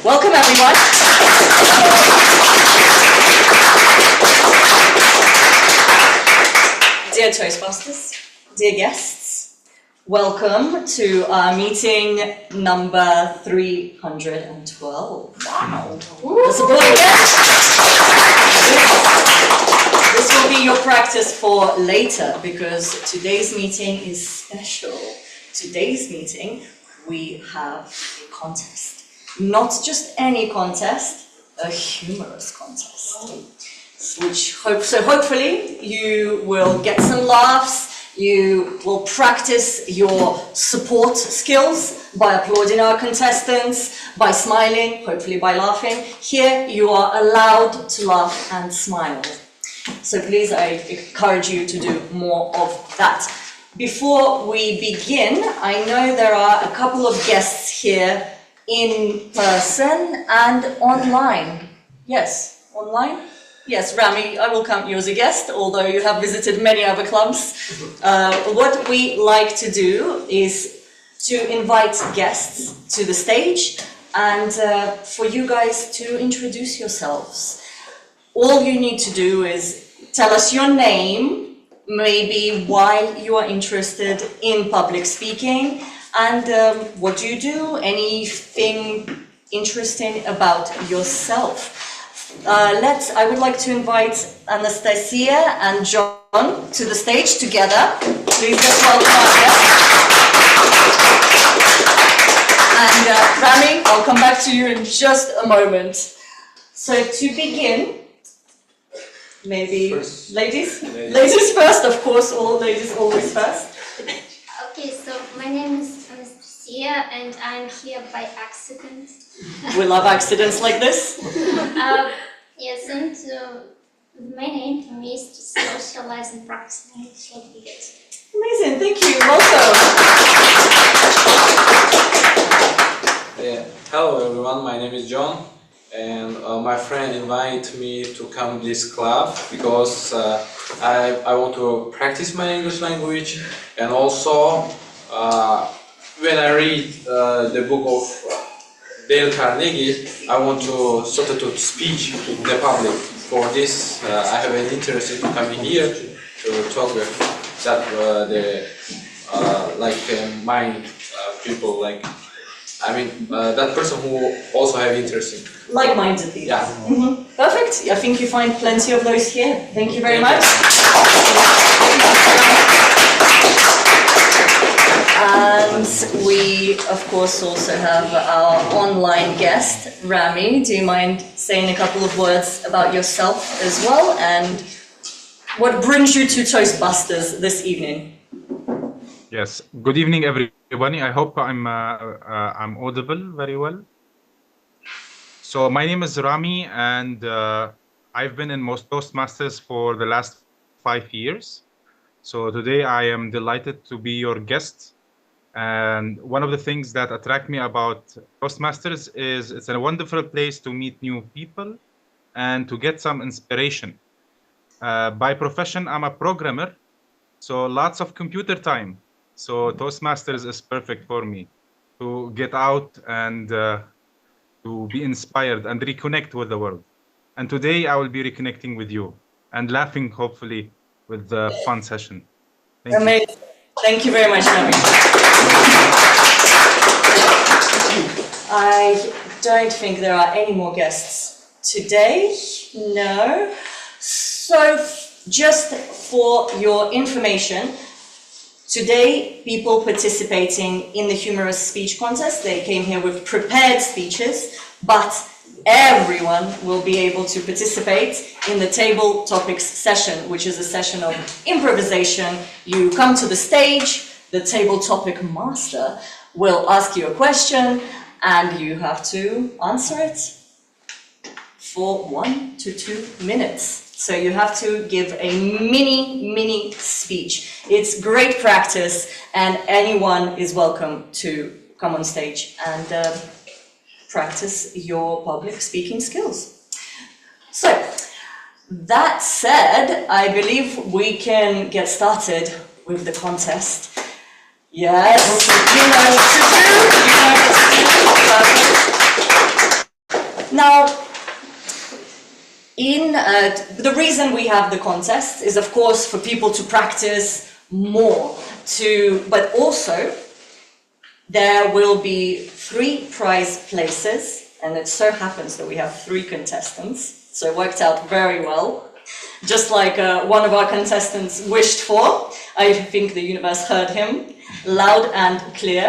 Welcome, everyone. Dear Toastbusters, dear guests, welcome to our meeting number 312. Wow. Let's applaud again. This will be your practice for later because today's meeting is special. Today's meeting, we have a contest. Not just any contest, a humorous contest. Hopefully you will get some laughs, you will practice your support skills by applauding our contestants, by smiling, hopefully by laughing. Here you are allowed to laugh and smile. So please, I encourage you to do more of that. Before we begin, I know there are a couple of guests here in person and online. Yes, online? Yes, Rami, I will count you as a guest, although you have visited many other clubs. What we like to do is to invite guests to the stage and for you guys to introduce yourselves. All you need to do is tell us your name, maybe why you are interested in public speaking, and what do you do, anything interesting about yourself. I would like to invite Anastasia and John to the stage together. Please let's welcome our guests. And Rami, I'll come back to you in just a moment. So to begin, maybe first. Ladies first, of course, all ladies always first. Okay, so my name is Anastasia and I'm here by accident. We love accidents like this. Yes, and my name for me is to socialize and practice English like we get. Amazing, thank you, welcome. Hello everyone, my name is John. And my friend invited me to come to this club because I want to practice my English language, and also when I read the book of Dale Carnegie, I want to substitute speech in the public. For this, I have an interest in coming here to talk with that mind people, that person who also have interest in. Like-minded people. Yeah. Mm-hmm. Perfect. I think you find plenty of those here. Thank you very much. And we, of course, also have our online guest, Rami. Do you mind saying a couple of words about yourself as well, and what brings you to Toastbusters this evening? Yes. Good evening, everybody. I hope I'm audible very well. So my name is Rami, and I've been in most Toastmasters for the last 5 years. So today I am delighted to be your guest. And one of the things that attract me about Toastmasters is it's a wonderful place to meet new people and to get some inspiration. By profession, I'm a programmer, so lots of computer time. So Toastmasters is perfect for me to get out and to be inspired and reconnect with the world. And today I will be reconnecting with you and laughing, hopefully, with the fun session. Amazing. Thank you very much, Rami. I don't think there are any more guests today. No. So just for your information, today, people participating in the Humorous speech contest, they came here with prepared speeches, but everyone will be able to participate in the table topics session, which is a session of improvisation. You come to the stage, the table topic master will ask you a question, and you have to answer it for 1 to 2 minutes. So you have to give a mini speech. It's great practice, and anyone is welcome to come on stage and practice your public speaking skills. So, that said, I believe we can get started with the contest. Yes, you know what to do, Now, the reason we have the contest is, of course, for people to practice more, but also there will be 3 prize places, and it so happens that we have 3 contestants, so it worked out very well. Just like one of our contestants wished for. I think the universe heard him loud and clear.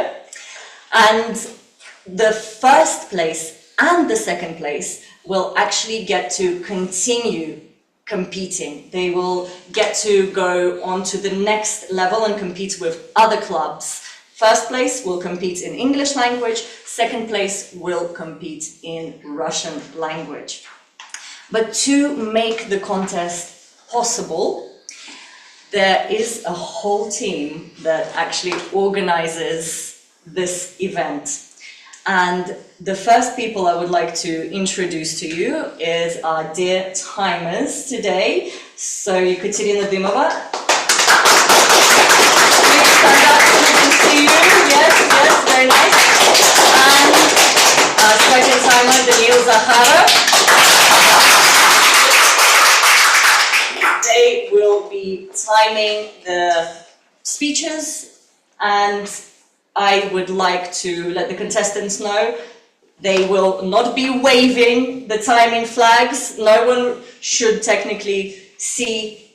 And the first place and the second place will actually get to continue competing. They will get to go on to the next level and compete with other clubs. First place will compete in English language, second place will compete in Russian language. But to make the contest possible, there is a whole team that actually organizes this event. And the first people I would like to introduce to you is our dear timers today. So you could sit in the Dimova. Please stand up so we can see you. Yes, very nice. And our second timer, Daniil Zahara. They will be timing the speeches, and I would like to let the contestants know they will not be waving the timing flags. No one should technically see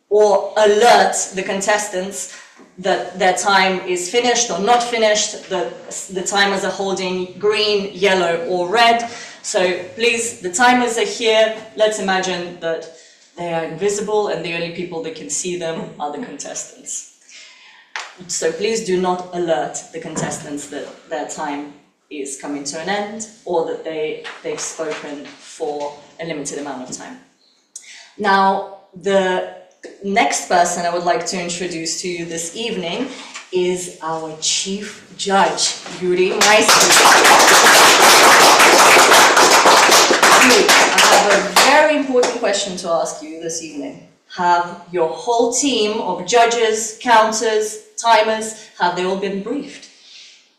or alert the contestants that their time is finished or not finished, that the timers are holding green, yellow or red. So please, the timers are here. Let's imagine that they are invisible and the only people that can see them are the contestants. So please do not alert the contestants that their time is coming to an end or that they've spoken for a limited amount of time. Now, the next person I would like to introduce to you this evening is our chief judge, Yuri I have a very important question to ask you this evening. Have your whole team of judges, counters, timers, have they all been briefed?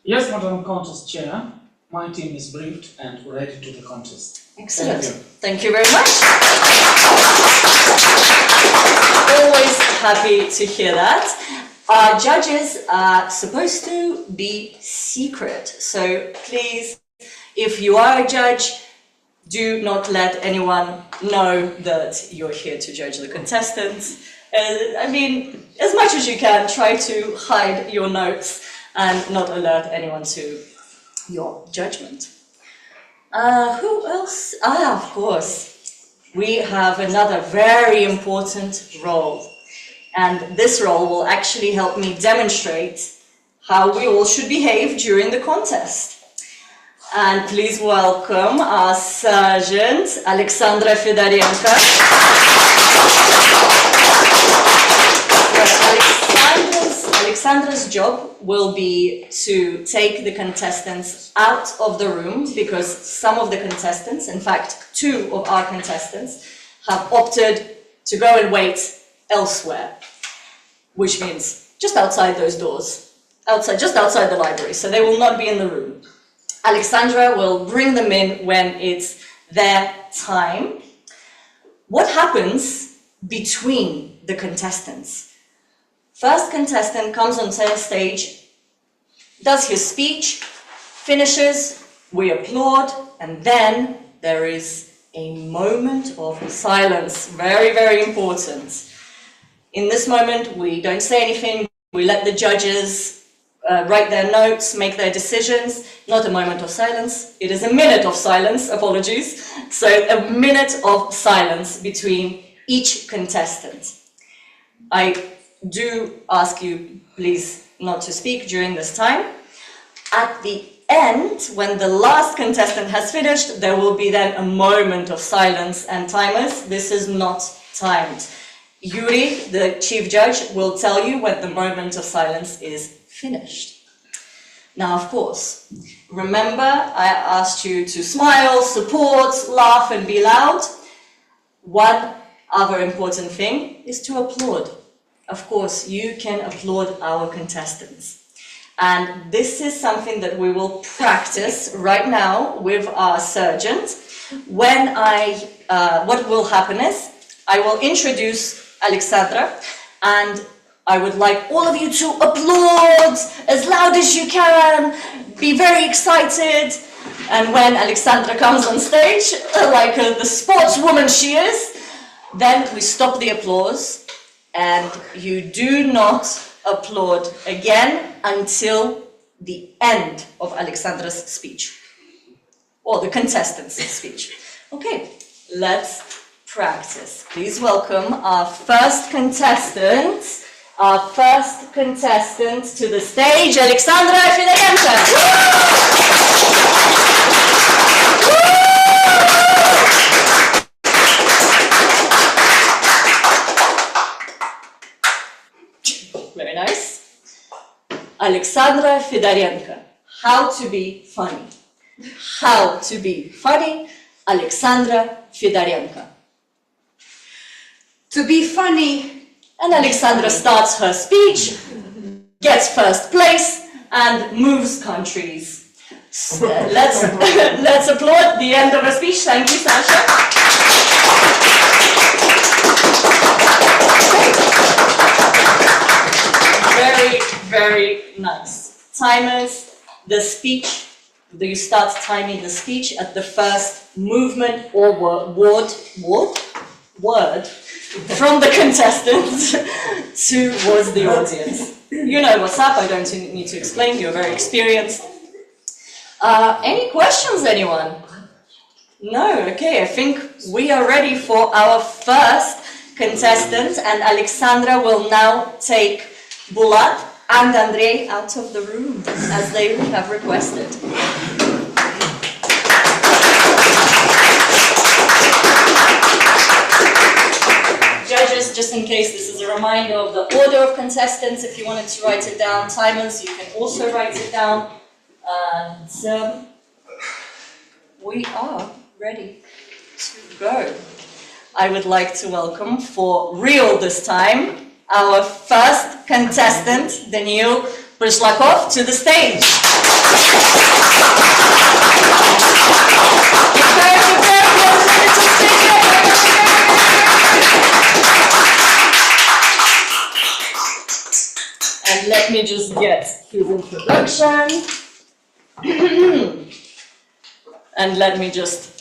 Yes, Madam Contest Chair. My team is briefed and ready to the contest. Excellent. Thank you very much. Always happy to hear that. Our judges are supposed to be secret. So please, if you are a judge, do not let anyone know that you're here to judge the contestants. I mean, as much as you can, try to hide your notes and not alert anyone to your judgment. Who else? Of course, we have another very important role. And this role will actually help me demonstrate how we all should behave during the contest. And please welcome our sergeant, Alexandra Fedorenko. Alexandra's job will be to take the contestants out of the room because some of the contestants, in fact, 2 of our contestants, have opted to go and wait elsewhere, which means just outside those doors, just outside the library, so they will not be in the room. Alexandra will bring them in when it's their time. What happens between the contestants? First contestant comes on stage, does his speech, finishes, we applaud, and then there is a moment of silence. Very, very important. In this moment, we don't say anything, we let the judges write their notes, make their decisions. Not a moment of silence, it is a minute of silence, apologies. So a minute of silence between each contestant. I do ask you, please, not to speak during this time. At the end, when the last contestant has finished, there will be then a moment of silence and timers. This is not timed. Yuri, the chief judge, will tell you when the moment of silence is finished. Now, of course, remember I asked you to smile, support, laugh and be loud. One other important thing is to applaud. Of course, you can applaud our contestants. And this is something that we will practice right now with our sergeant. What will happen is, I will introduce Alexandra, and I would like all of you to applaud as loud as you can, be very excited, and when Alexandra comes on stage, like the sportswoman she is, then we stop the applause, and you do not applaud again until the end of Alexandra's speech, or the contestant's speech. Okay, let's practice. Please welcome our first contestant to the stage, Alexandra Fidarenko. Very nice. Alexandra Fidarenko. How to be funny. How to be funny, Alexandra Fidarenko. To be funny. And Alexandra starts her speech, gets first place, and moves countries. So let's applaud the end of her speech. Thank you, Sasha. Very, very nice. Timers, the speech, you start timing the speech at the first movement or word from the contestant towards the audience. You know what's up, I don't need to explain, you're very experienced. Any questions, anyone? No, okay, I think we are ready for our first contestant, and Alexandra will now take Bulat and Andrei out of the room, as they have requested. Judges, just in case, this is a reminder of the order of contestants. If you wanted to write it down, timers, you can also write it down. And we are ready to go. I would like to welcome, for real this time, our first contestant, Daniil Prishlakov, to the stage. And let me just get his introduction. And let me just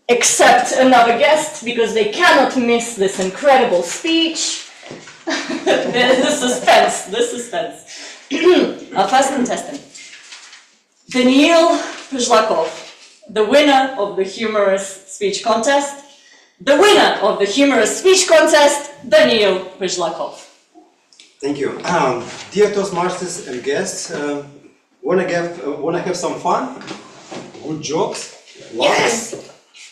accept another guest, because they cannot miss this incredible speech. the suspense. Our first contestant, Daniil Prishlakov, the winner of the Humorous speech contest. The winner of the Humorous speech contest, Daniil Prishlakov. Thank you. Dear Toastmasters and guests, wanna have some fun? Good jokes? Yes!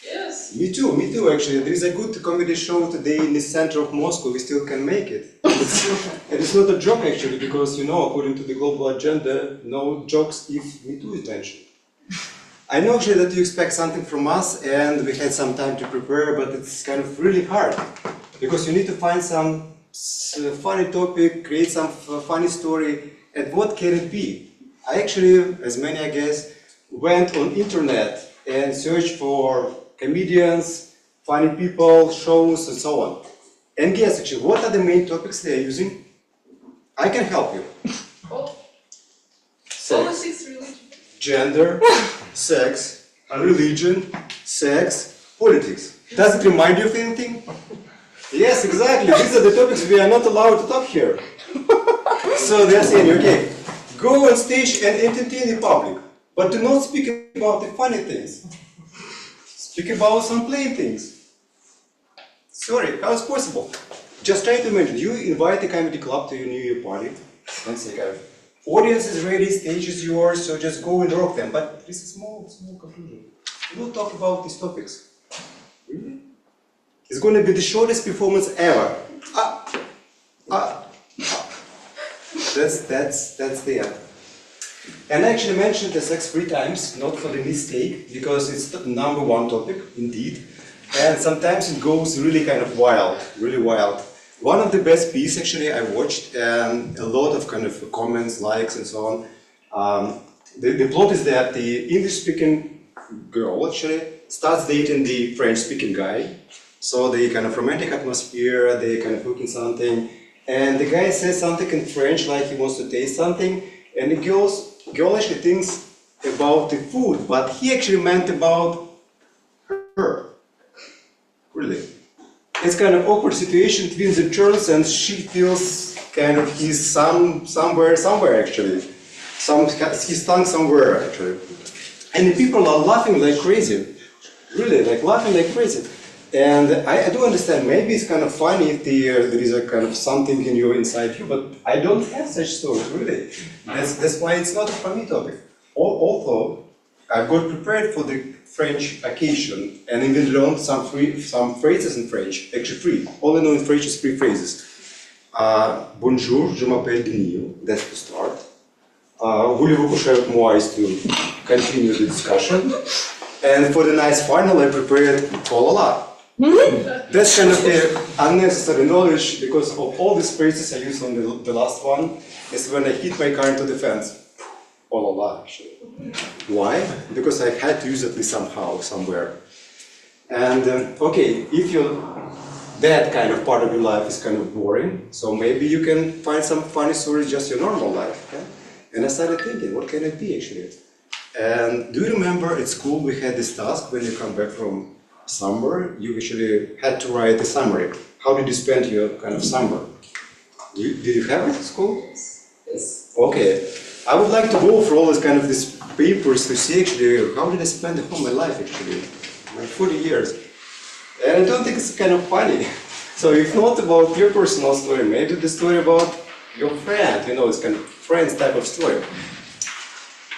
Yes. Me too actually. There is a good comedy show today in the center of Moscow, we still can make it. It's not a joke actually, because you know, according to the global agenda, no jokes if Me Too is mentioned. I know actually that you expect something from us, and we had some time to prepare, but it's kind of really hard, because you need to find some funny topic, create some funny story, and what can it be? I actually, as many I guess, went on internet and searched for comedians, funny people, shows, and so on. And guess actually, what are the main topics they are using? I can help you. Oh. Sex, Politics, religion. gender, sex, religion, sex, politics. Does it remind you of anything? Yes, exactly. These are the topics we are not allowed to talk here. So they are saying, okay, go on stage and entertain the public, but do not speak about the funny things. Speak about some plain things. Sorry, how is possible? Just try to imagine, you invite a comedy club to your New Year party, and say, audience is ready, stage is yours, so just go and rock them. But this is a small conclusion. We'll talk about these topics. Really? It's going to be the shortest performance ever. That's the end. And I actually mentioned the sex 3 times, not for the mistake, because it's the #1 topic, indeed. And sometimes it goes really kind of wild, really wild. One of the best pieces actually I watched, and a lot of kind of comments, likes, and so on. The plot is that the English-speaking girl actually starts dating the French-speaking guy. So the kind of romantic atmosphere, they kind of cooking something, and the guy says something in French like he wants to taste something, and the girl actually thinks about the food, but he actually meant about her. Really. It's kind of awkward situation between the turns, and she feels kind of he's somewhere actually. He's stung somewhere actually. And the people are laughing like crazy. Really, like laughing like crazy. And I do understand, maybe it's kind of funny if there is a kind of something in you inside you, but I don't have such stories, really. That's why it's not a funny topic. Although I've got prepared for the French occasion and even learned some phrases in French, actually three. All I know in French is three phrases. Bonjour, je m'appelle Denil, that's to start. Voulez-vous coucher avec moi is to continue the discussion. And for the nice final, I prepared la. That's kind of the unnecessary knowledge because of all these phrases I used on the last one is when I hit my car into the fence. La, actually. Why? Because I had to use it somehow, somewhere. And okay, if that kind of part of your life is kind of boring, so maybe you can find some funny stories just your normal life. Okay? And I started thinking, what can it be actually? And do you remember at school we had this task when you come back from summer, you actually had to write a summary. How did you spend your kind of summer? Did you have it at school? Yes. Okay. I would like to go through all this kind of these papers to see actually how did I spend the whole my life actually, my 40 years. And I don't think it's kind of funny. So if not about your personal story, maybe the story about your friend, it's kind of friend's type of story.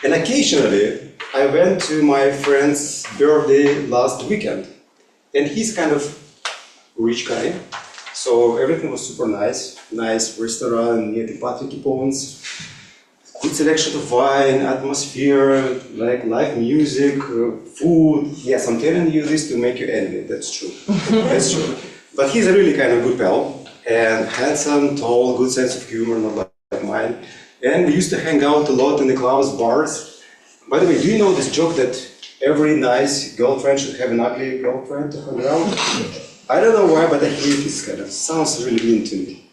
And occasionally, I went to my friend's birthday last weekend, and he's kind of rich guy, so everything was super nice restaurant near the Patrick Ponds, good selection of wine, atmosphere, like live music, food. Yes, I'm telling you this to make you envy, that's true, that's true. But he's a really kind of good pal, and handsome, tall, good sense of humor, not like mine. And we used to hang out a lot in the clubs, bars. By the way, do you know this joke that every nice girlfriend should have an ugly girlfriend to hang around? I don't know why, but I hate this kind of, sounds really mean to me.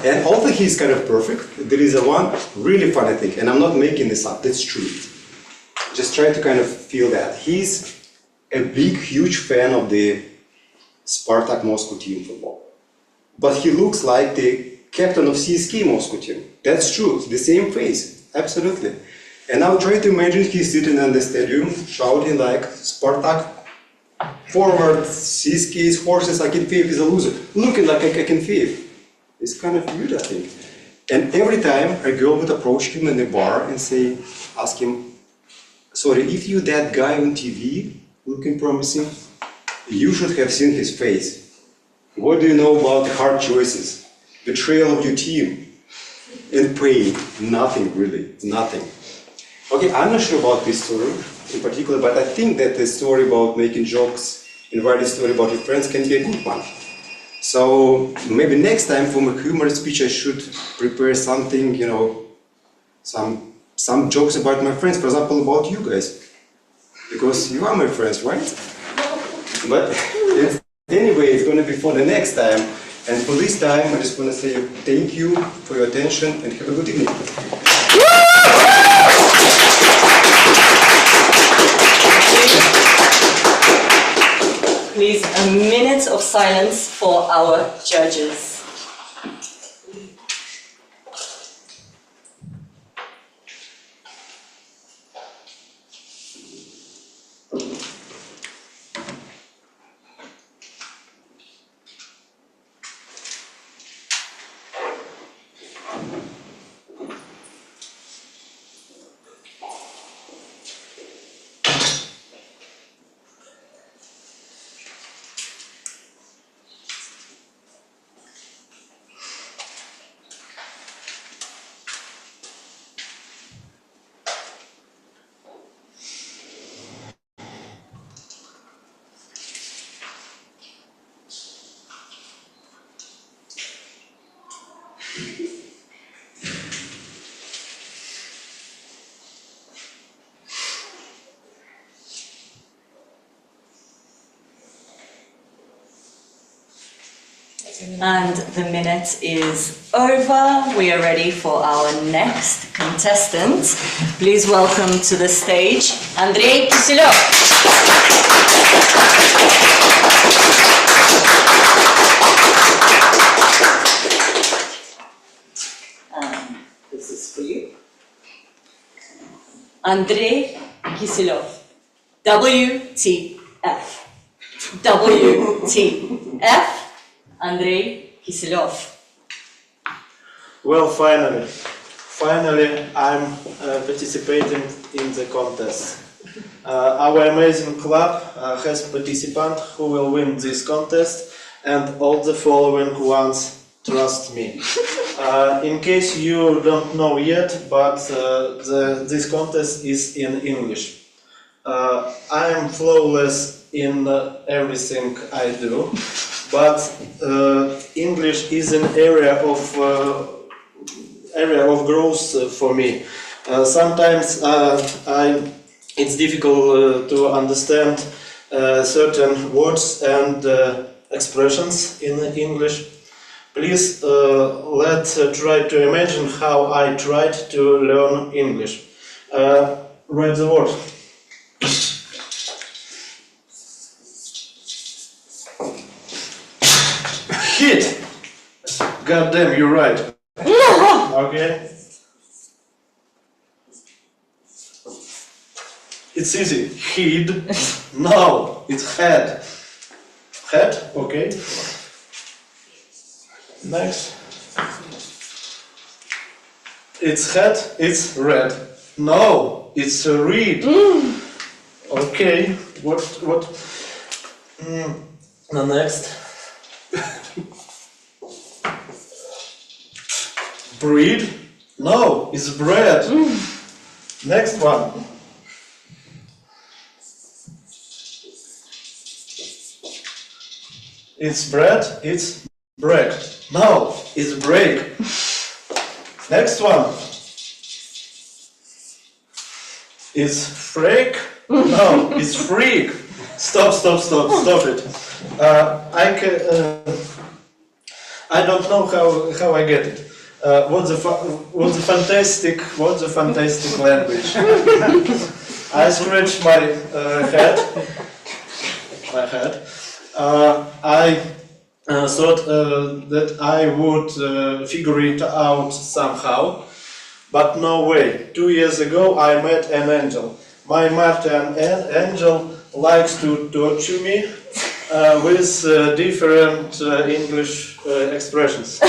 And although he's kind of perfect, there is one really funny thing, and I'm not making this up, that's true. Just try to kind of feel that. He's a big, huge fan of the Spartak Moscow team football. But he looks like the captain of CSK Moscow team. That's true, the same face, absolutely. And now try to imagine he's sitting in the stadium shouting like Spartak forward, CSK's horses, Akinfeev is a loser, looking like Akinfeev. It's kind of weird, I think. And every time a girl would approach him in the bar and ask him, sorry, if you're that guy on TV looking promising, you should have seen his face. What do you know about the hard choices? Betrayal of your team? And pain? Nothing, really, nothing. Okay, I'm not sure about this story in particular, but I think that the story about making jokes and writing a story about your friends can be a good one. So maybe next time for my humorous speech I should prepare something, some jokes about my friends, for example, about you guys. Because you are my friends, right? But anyway, it's going to be for the next time. And for this time, I just want to say thank you for your attention and have a good evening. Please, a minute of silence for our judges. And the minute is over. We are ready for our next contestant. Please welcome to the stage, Andrei Kisilov. This is for you. Andrei Kisilov. WTF. WTF. Andrei Kisilov. Well, finally I'm participating in the contest. Our amazing club has participants who will win this contest, and all the following ones trust me. In case you don't know yet, but this contest is in English. I am flawless in everything I do, but English is an area of growth for me. Sometimes it's difficult to understand certain words and expressions in English. Please let's try to imagine how I tried to learn English. Write the word. Hit! God damn, you're right. Okay. It's easy. Head. No, it's head. Head, okay. Next. It's head, it's red. No, it's a read. Okay, what? The next. Bread? No, it's bread. Next one. It's bread, it's break. No, it's break. Next one. It's freak? No, it's freak. Stop it. I don't know how I get it. What's a fantastic language. I scratch my head. I thought that I would figure it out somehow, but no way. 2 years ago I met an angel. My Martian angel likes to torture me with different English expressions.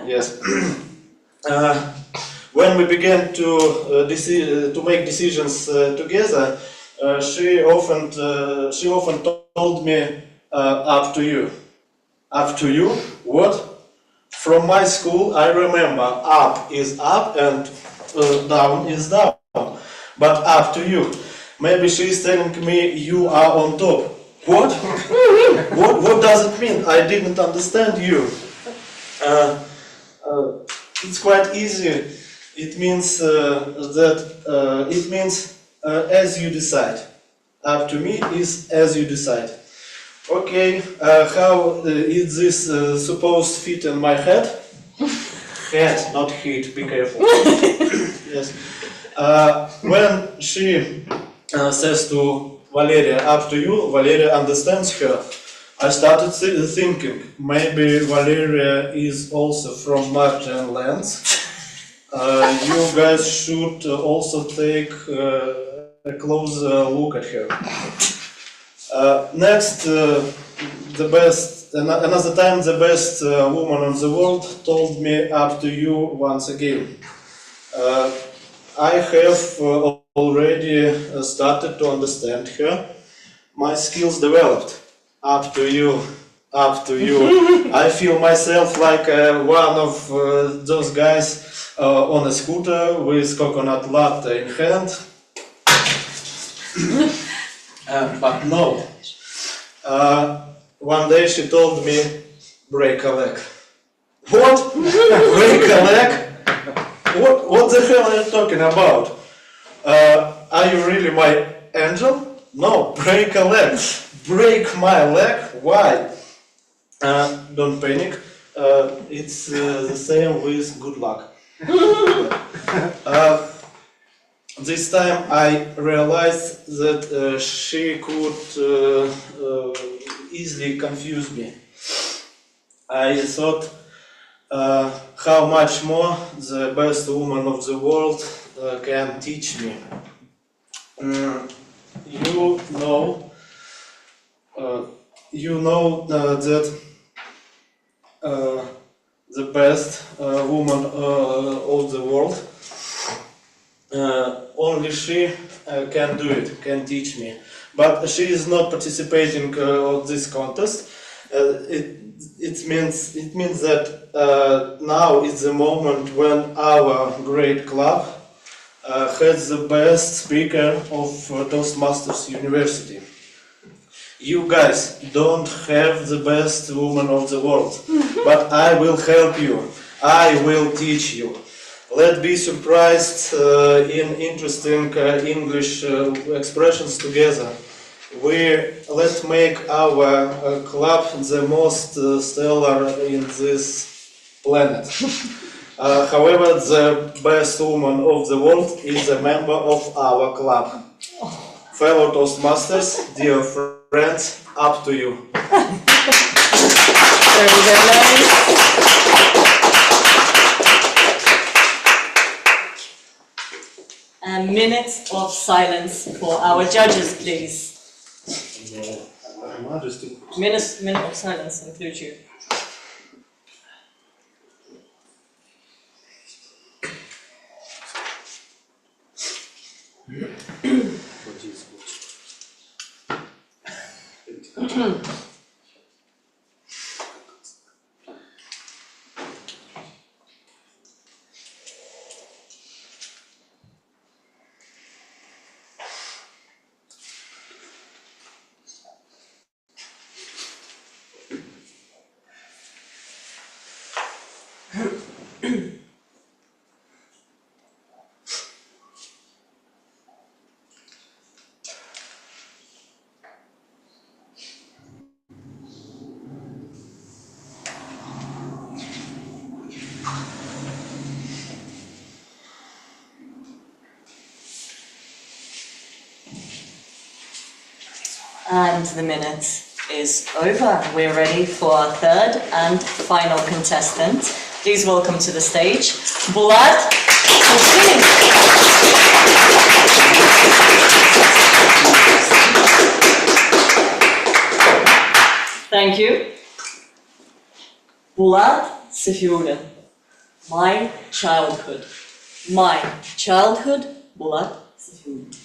Yes. When we began to make decisions together, she often told me, "Up to you." Up to you? What? From my school, I remember up is up and down is down. But up to you. Maybe she's telling me you are on top. What? What does it mean? I didn't understand you. It's quite easy. It means as you decide. Up to me is as you decide. Okay, how is this supposed to fit in my head? Head, not heat, be careful. Yes. When she says to Valeria, up to you, Valeria understands her. I started thinking, maybe Valeria is also from Martian lands. You guys should also take a closer look at her. Next, another time the best woman in the world told me up to you once again. I have already started to understand her. My skills developed. Up to you, up to you. I feel myself like one of those guys on a scooter with coconut latte in hand. But no. One day she told me, break a leg. What? Break a leg? What the hell are you talking about? Are you really my angel? No, break a leg. Break my leg? Why? Don't panic. It's the same with good luck. This time I realized that she could easily confuse me. I thought how much more the best woman of the world can teach me. You know that the best woman of the world, only she can do it, can teach me. But she is not participating on this contest. It means that now is the moment when our great club has the best speaker of Toastmasters University. You guys don't have the best woman of the world, but I will help you. I will teach you. Let's be surprised in interesting English expressions together. Let's make our club the most stellar in this planet. However, the best woman of the world is a member of our club. Fellow Toastmasters, dear friends, up to you. Very, very nice. A minute of silence for our judges, please. Minute of silence includes you. And the minute is over. We're ready for our third and final contestant. Please welcome to the stage, Bulat. Thank you. Bulat Sefiullin. My childhood. My childhood, Bulat Sefiullin.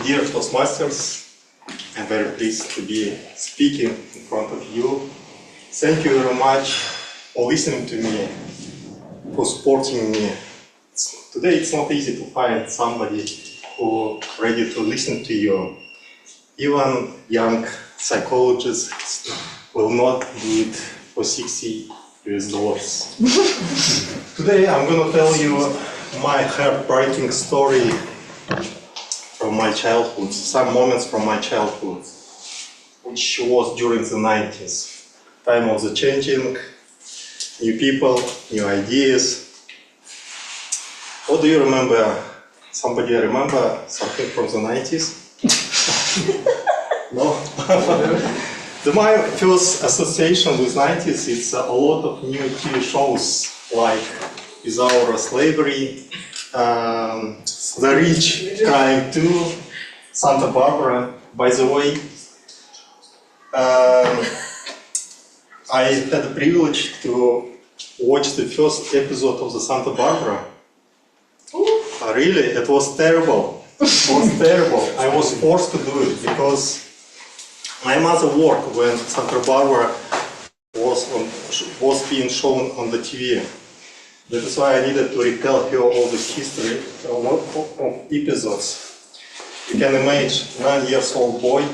Dear Toastmasters, I'm very pleased to be speaking in front of you. Thank you very much for listening to me, for supporting me. Today it's not easy to find somebody who is ready to listen to you. Even young psychologists will not do it for $60. Today I'm going to tell you my heartbreaking story from my childhood, some moments from my childhood, which was during the 90s. Time of the changing, new people, new ideas. What do you remember? Somebody remember something from the 90s? No? My first association with 90s is a lot of new TV shows like Without Slavery, The Rich, Crying 2, Santa Barbara. By the way, I had the privilege to watch the first episode of the Santa Barbara. Really, it was terrible. It was terrible. I was forced to do it because my mother worked when Santa Barbara was being shown on the TV. That is why I needed to retell her all the history of episodes. You can imagine a 9-year-old boy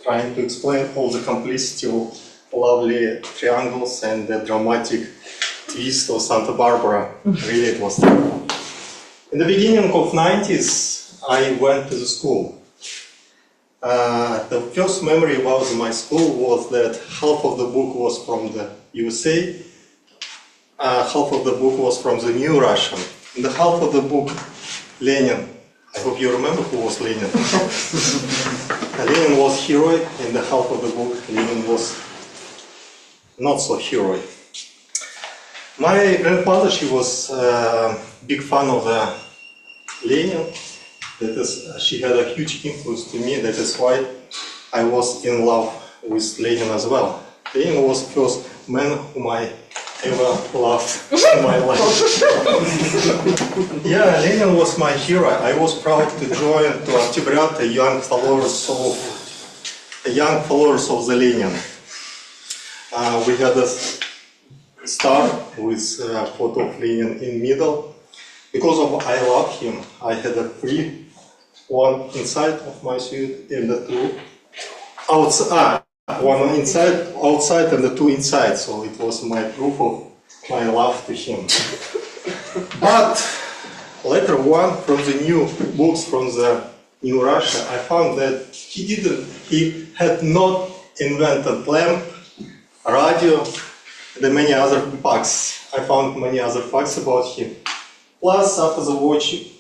trying to explain all the complexity of lovely triangles and the dramatic twist of Santa Barbara. Really, it was terrible. In the beginning of 90s, I went to the school. the first memory about my school was that half of the book was from the USA, half of the book was from the New Russian. In the half of the book, Lenin. I hope you remember who was Lenin. Lenin was hero, in the half of the book, Lenin was not so hero. My grandmother, she was a big fan of the Lenin. That is, she had a huge influence to me. That is why I was in love with Lenin as well. Lenin was the first man whom I ever loved in my life. Yeah, Lenin was my hero. I was proud to join to Octябрят, young followers of the Lenin. We had a star with a photo of Lenin in middle. Because of I love him, I had a free one inside of my suit and the two outside. One inside, outside, and the two inside. So it was my proof of my love to him. But later on, from the new books from the New Russia, I found that he had not invented lamp, radio, and many other facts. I found many other facts about him. Plus, after the watching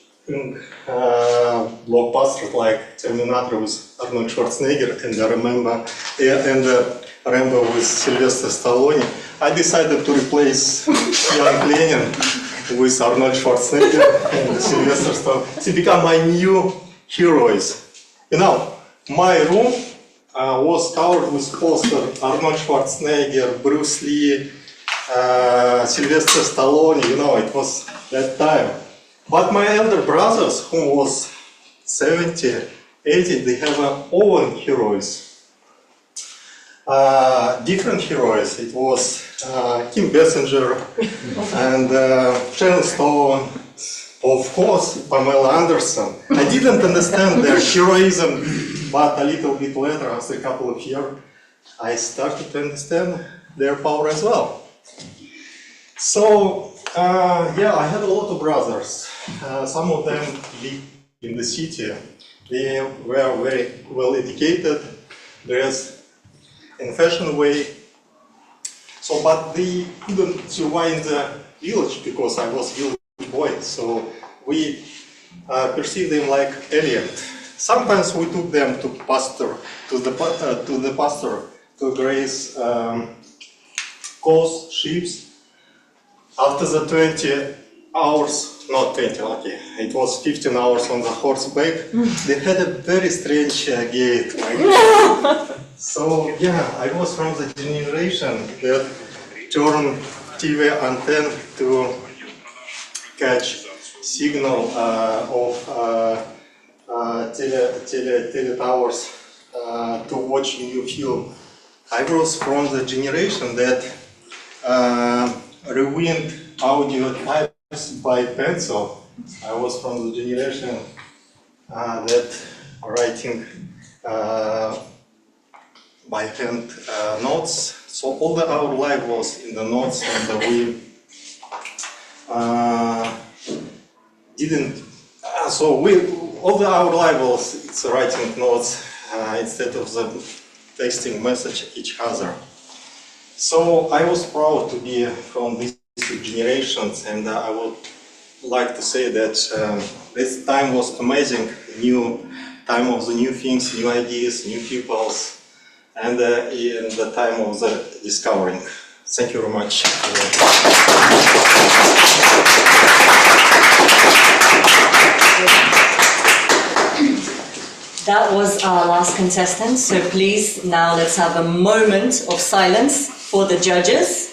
blockbusters like Terminator with Arnold Schwarzenegger and Rambo with Sylvester Stallone, I decided to replace young Lenin with Arnold Schwarzenegger and Sylvester Stallone to become my new heroes. You know, my room was covered with posters: Arnold Schwarzenegger, Bruce Lee, Sylvester Stallone. You know, it was that time. But my elder brothers, who was 70, 80, they have their own heroes. Different heroes. It was Kim Basinger and Sharon Stone, of course, Pamela Anderson. I didn't understand their heroism, but a little bit later, after a couple of years, I started to understand their power as well. So, yeah, I had a lot of brothers. Some of them lived in the city. They were very well educated, dressed in a fashion way. So, but they couldn't survive in the village because I was a village boy. So we perceived them like aliens. Sometimes we took them to pasture, to the pasture to graze cows, sheep. After the 20 hours, not 20, okay, it was 15 hours on the horseback, they had a very strange gait. So, yeah, I was from the generation that turned TV antenna to catch signal of tele towers to watch new film. I was from the generation that rewind audio types by pencil. I was from the generation that writing by hand notes. So all our life was in the notes, and we didn't. So all our life was it's writing notes instead of the texting message each other. So I was proud to be from these two generations, and I would like to say that this time was amazing, new time of the new things, new ideas, new peoples, and in the time of the discovering. Thank you very much. That was our last contestant, so please now let's have a moment of silence for the judges.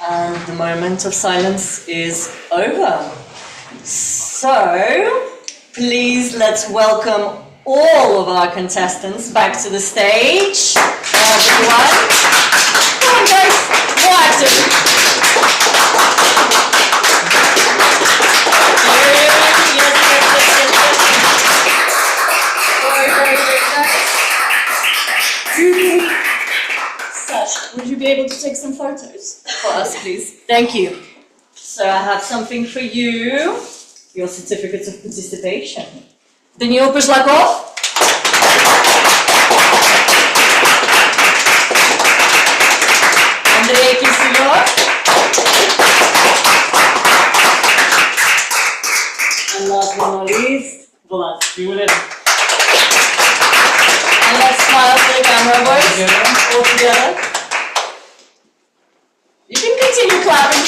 And the moment of silence is over. So, please let's welcome all of our contestants back to the stage. Everyone. Come on, guys. More active. Sash, would you be able to take some photos for us, please? Thank you. So I have something for you, your certificate of participation. Daniil Puslakov. Andrei Kisilov. And last but not least, Vlad Sturin. And let's smile for the camera, boys. All together. You can continue clapping.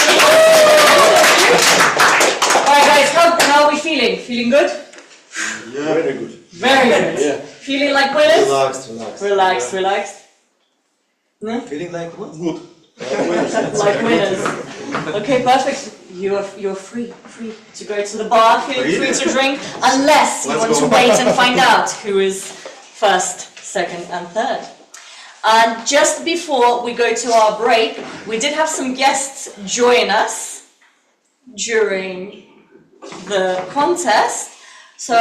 Alright guys, how are we feeling? Feeling good? Yeah, very good. Very good. Yeah. Feeling like winners? Relaxed. Relaxed, relaxed. No? Feeling like what? Good. Like winners. Okay, perfect. You're free to go to the bar, free to drink, unless you want to wait and find out who is first, second, and third. And just before we go to our break, we did have some guests join us during the contest. So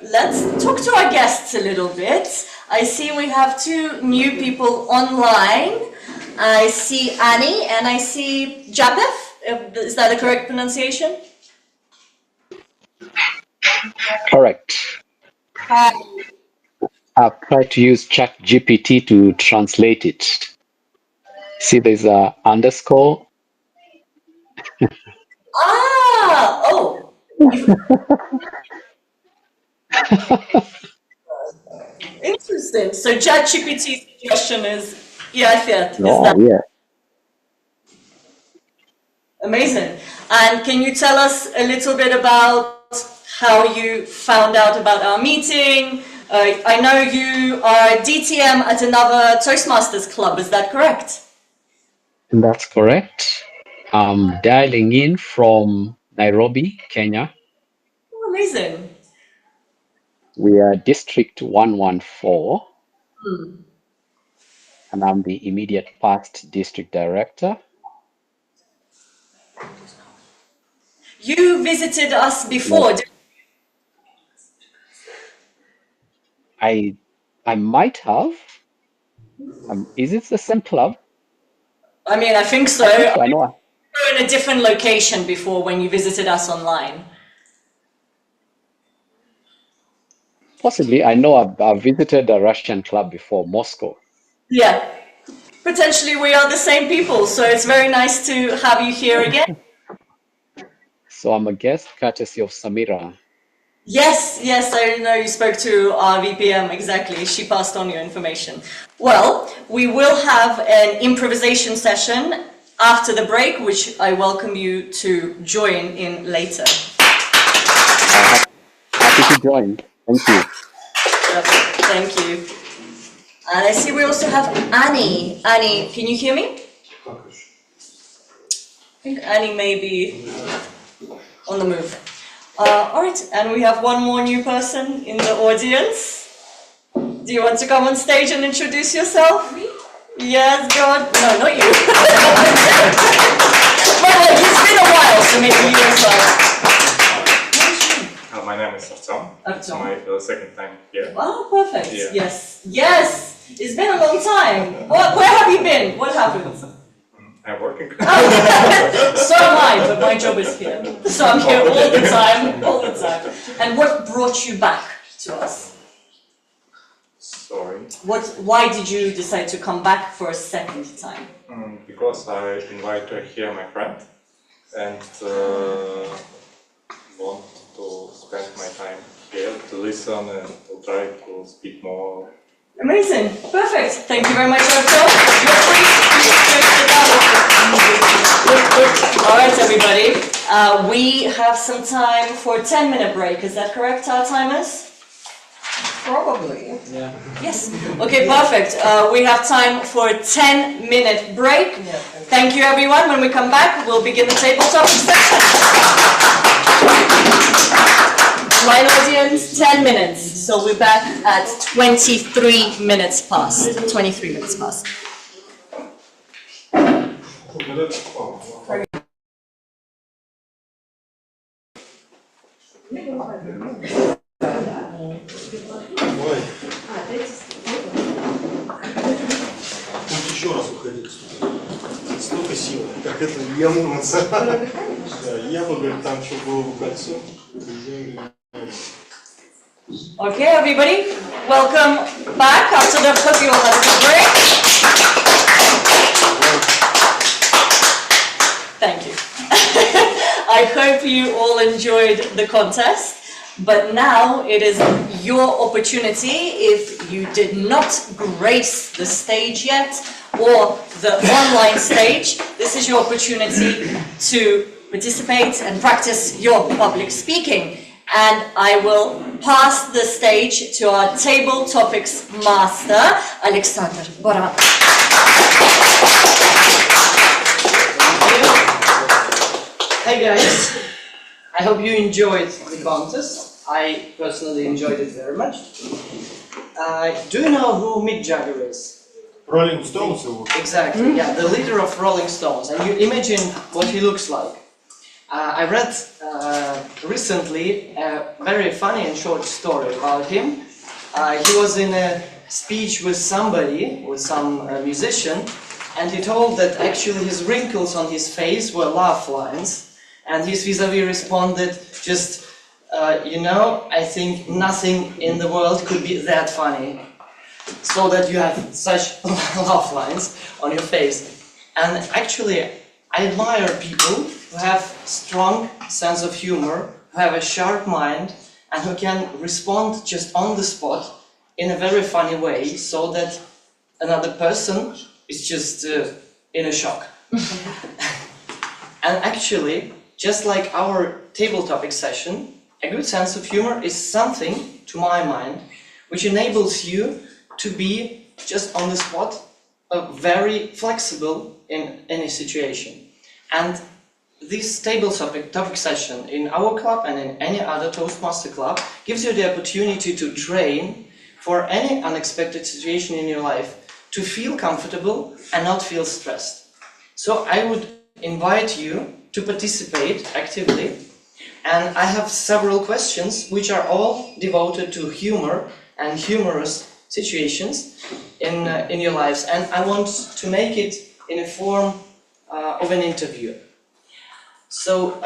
let's talk to our guests a little bit. I see we have two new people online. I see Annie and I see Japeth. Is that the correct pronunciation? Correct. I've tried to use ChatGPT to translate it. See, there's a underscore. Oh. Interesting. So ChatGPT's suggestion is is that Yeah. amazing? And can you tell us a little bit about how you found out about our meeting? I know you are DTM at another Toastmasters club, is that correct? That's correct. I'm dialing in from Nairobi, Kenya. Oh, amazing. We are District 114, and I'm the immediate past district director. You visited us before, didn't I might have. Is it the same club? I mean, I think so. I know. We were in a different location before when you visited us online. Possibly. I know I've visited a Russian club before, Moscow. Yeah, potentially we are the same people, so it's very nice to have you here again. So I'm a guest courtesy of Samira. Yes, I know you spoke to our VPM, exactly. She passed on your information. Well, we will have an improvisation session after the break, which I welcome you to join in later. Happy to join. Thank you. Thank you. And I see we also have Annie. Annie, can you hear me? I think Annie may be on the move. All right, and we have one more new person in the audience. Do you want to come on stage and introduce yourself? Me? Yes, God. No, not you. Well, it's been a while, so maybe you as well. My name is Artem. It's my second time here. Oh, perfect. Yeah. Yes. It's been a long time. Where have you been? What happened? I'm working. So am I, but my job is here. So I'm here all the time, all the time. And what brought you back to us? Sorry. Why did you decide to come back for a second time? Because I invited here my friend and want to spend my time here to listen and to try to speak more. Amazing, perfect. Thank you very much, Arthur. You're free to sit down. All right, everybody. We have some time for a 10-minute break. Is that correct, our timers? Probably. Yeah. Yes. Okay, perfect. We have time for a 10-minute break. Yeah. Thank you, everyone. When we come back, we'll begin the table topic session. Line audience, 10 minutes. So we're back at 23 minutes past. 23 minutes past. Ой. Пусть еще раз уходить. Столько силы. Как это Илья Муромца. Да, я бы, говорит, там что было в кольцо. Okay, everybody, welcome back after the hope you all had a good break. Thank you. I hope you all enjoyed the contest, but now it is your opportunity, if you did not grace the stage yet, or the online stage, this is your opportunity to participate and practice your public speaking. And I will pass the stage to our table topics master, Alexander Baran. Hey guys, I hope you enjoyed the contest. I personally enjoyed it very much. Do you know who Mick Jagger is? Rolling Stones. Exactly, yeah, the leader of Rolling Stones. And you imagine what he looks like. I read recently a very funny and short story about him. He was in a speech with somebody, with some musician, and he told that actually his wrinkles on his face were laugh lines, and his vis-a-vis responded, just, you know, I think nothing in the world could be that funny, so that you have such laugh lines on your face. And actually, I admire people who have strong sense of humor, who have a sharp mind, and who can respond just on the spot in a very funny way, so that another person is just in a shock. And actually, just like our table topic session, a good sense of humor is something, to my mind, which enables you to be just on the spot, very flexible in any situation. And this table topic session in our club and in any other Toastmaster club gives you the opportunity to train for any unexpected situation in your life, to feel comfortable and not feel stressed. So I would invite you to participate actively, and I have several questions which are all devoted to humor and humorous situations in your lives, and I want to make it in a form of an interview. So,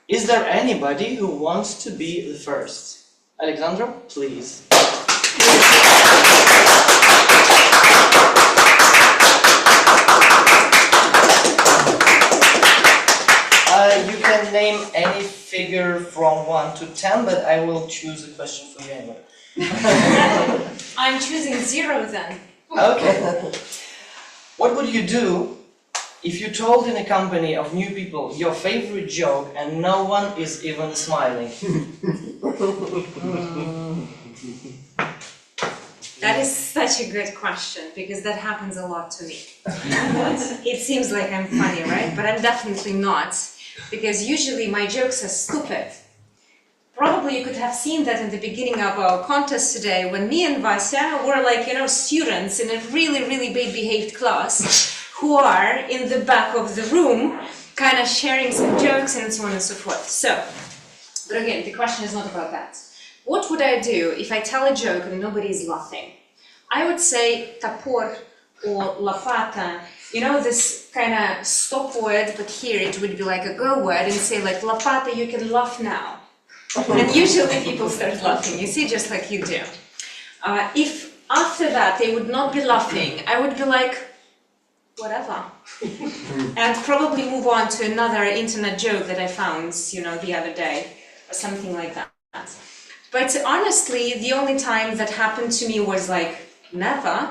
is there anybody who wants to be the first? Alexandra, please. You can name any figure from 1 to 10, but I will choose a question for you anyway. I'm choosing 0 then. Okay. What would you do if you told in a company of new people your favorite joke and no one is even smiling? That is such a good question, because that happens a lot to me. It seems like I'm funny, right? But I'm definitely not, because usually my jokes are stupid. Probably you could have seen that in the beginning of our contest today, when me and Vasya were like, you know, students in a really big behaved class who are in the back of the room, kind of sharing some jokes and so on and so forth. So, but again, the question is not about that. What would I do if I tell a joke and nobody is laughing? I would say tapor or lapata you know, this kind of stop word, but here it would be like a go word and say like, Lapata, you can laugh now. And usually people start laughing, you see, just like you do. If after that they would not be laughing, I would be like, whatever. And probably move on to another internet joke that I found, you know, the other day, or something like that. But honestly, the only time that happened to me was like, never.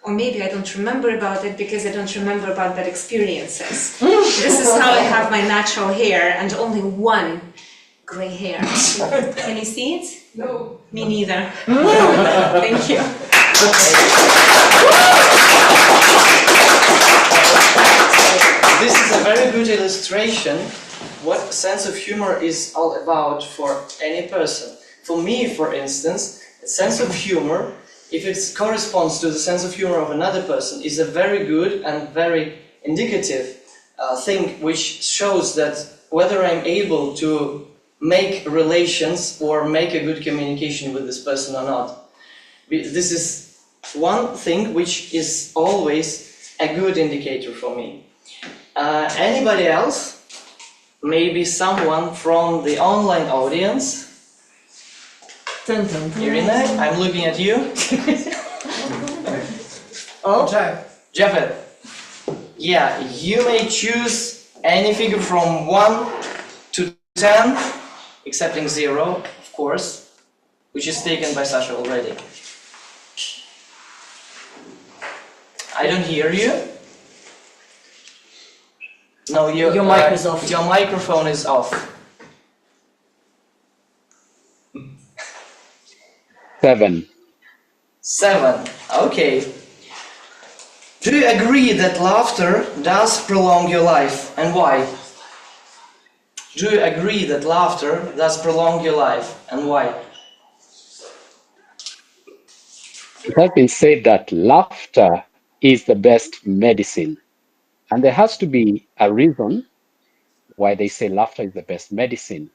Or maybe I don't remember about it because I don't remember about that experiences. This is how I have my natural hair and only one gray hair. Can you see it? No. Me neither. Thank you. This is a very good illustration what sense of humor is all about for any person. For me, for instance, a sense of humor, if it corresponds to the sense of humor of another person, is a very good and very indicative thing which shows that whether I'm able to make relations or make a good communication with this person or not. This is one thing which is always a good indicator for me. Anybody else? Maybe someone from the online audience? Irina, I'm looking at you. Oh, Japhet. Yeah, you may choose any figure from 1 to 10, excepting 0, of course, which is taken by Sasha already. I don't hear you. No, your mic is off. Your microphone is off. 7. 7. Okay. Do you agree that laughter does prolong your life, and why? Do you agree that laughter does prolong your life, and why? It has been said that laughter is the best medicine. And there has to be a reason why they say laughter is the best medicine.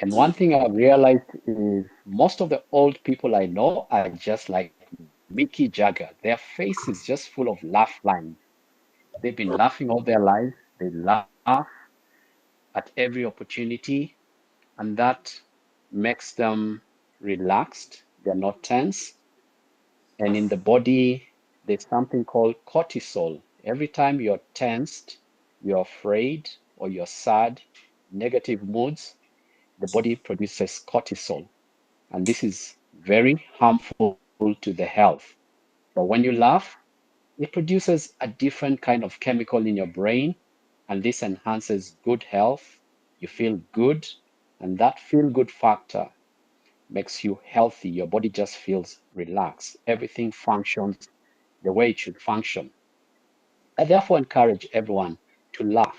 And one thing I've realized is most of the old people I know are just like Mickey Jagger. Their face is just full of laugh lines. They've been laughing all their lives. They laugh at every opportunity, and that makes them relaxed. They're not tense. And in the body, there's something called cortisol. Every time you're tensed, you're afraid, or you're sad, negative moods, the body produces cortisol. And this is very harmful to the health. But when you laugh, it produces a different kind of chemical in your brain, and this enhances good health. You feel good, and that feel good factor makes you healthy. Your body just feels relaxed. Everything functions the way it should function. I therefore encourage everyone to laugh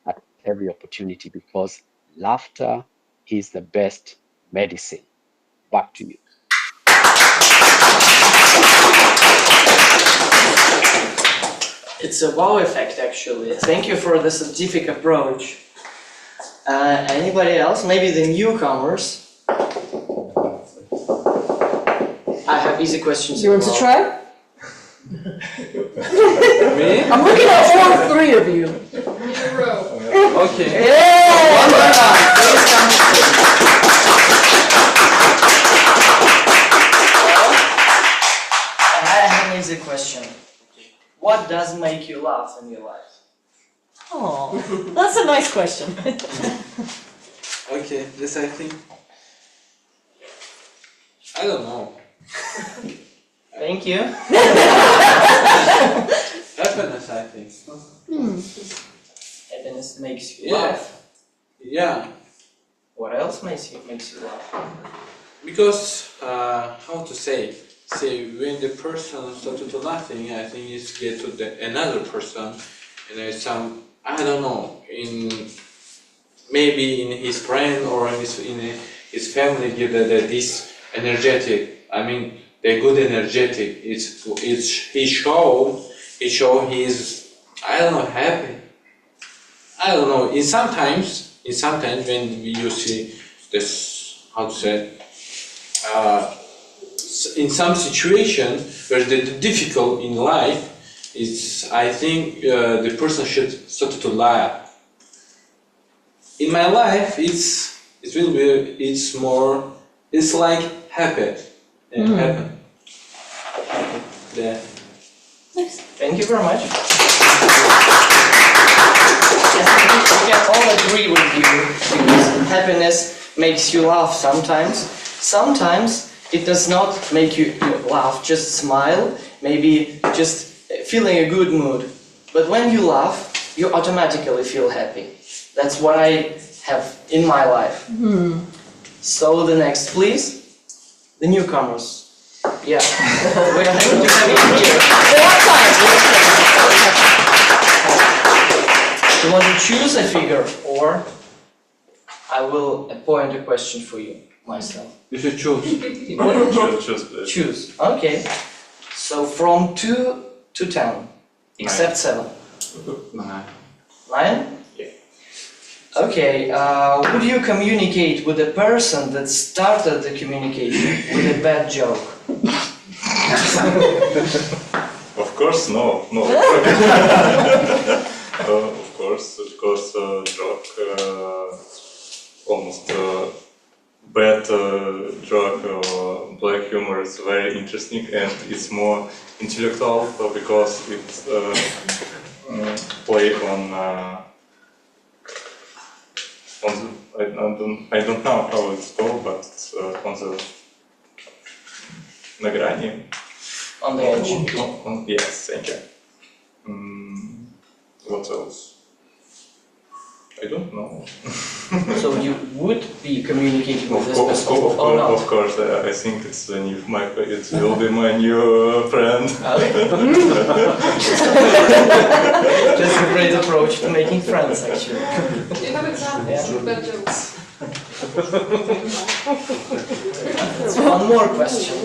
at every opportunity because laughter is the best medicine. Back to you. It's a wow effect, actually. Thank you for the scientific approach. Anybody else? Maybe the newcomers? I have easy questions. You want to try? Me? I'm looking at all three of you. Okay. Yeah! One by one, please come to stage. I have an easy question. What does make you laugh in your life? Oh, that's a nice question. Okay, this I think. I don't know. Thank you. Happiness, I think. Happiness makes you Yeah. laugh. Yeah, What else makes you laugh? because how to say when the person started to laughing, I think it's get to another person, and there's some I don't know maybe in his friend or in his family give this energetic. I mean the good energetic. He show he's I don't know happy. I don't know. In sometimes when you see this, how to say, in some situation where the difficult in life, I think the person should start to laugh. In my life, it's like happy. Happy. Yeah. Thank you very much. Yes, we can all agree with you because happiness makes you laugh sometimes. Sometimes it does not make you laugh, just smile, maybe just feeling a good mood. But when you laugh, you automatically feel happy. That's what I have in my life. So the next, please. The newcomers. Yeah. We're happy to have you here. You want to choose a figure, or I will appoint a question for you myself. You should choose. Choose. Okay. So from 2 to 10, except 7. 9. 9? Yeah. Okay. Would you communicate with the person that started the communication with a bad joke? Of course, no. Of course, because joke, almost bad joke or black humor is very interesting, and it's more intellectual because it's play on the, I don't know how it's called, but it's on the на грани. On the edge. Yes, thank you. What else? I don't know. So you would be communicating with this person? Of course, I think it's the new it will be my new friend. That's a great approach to making friends, actually. Do you have examples of bad jokes? One more question.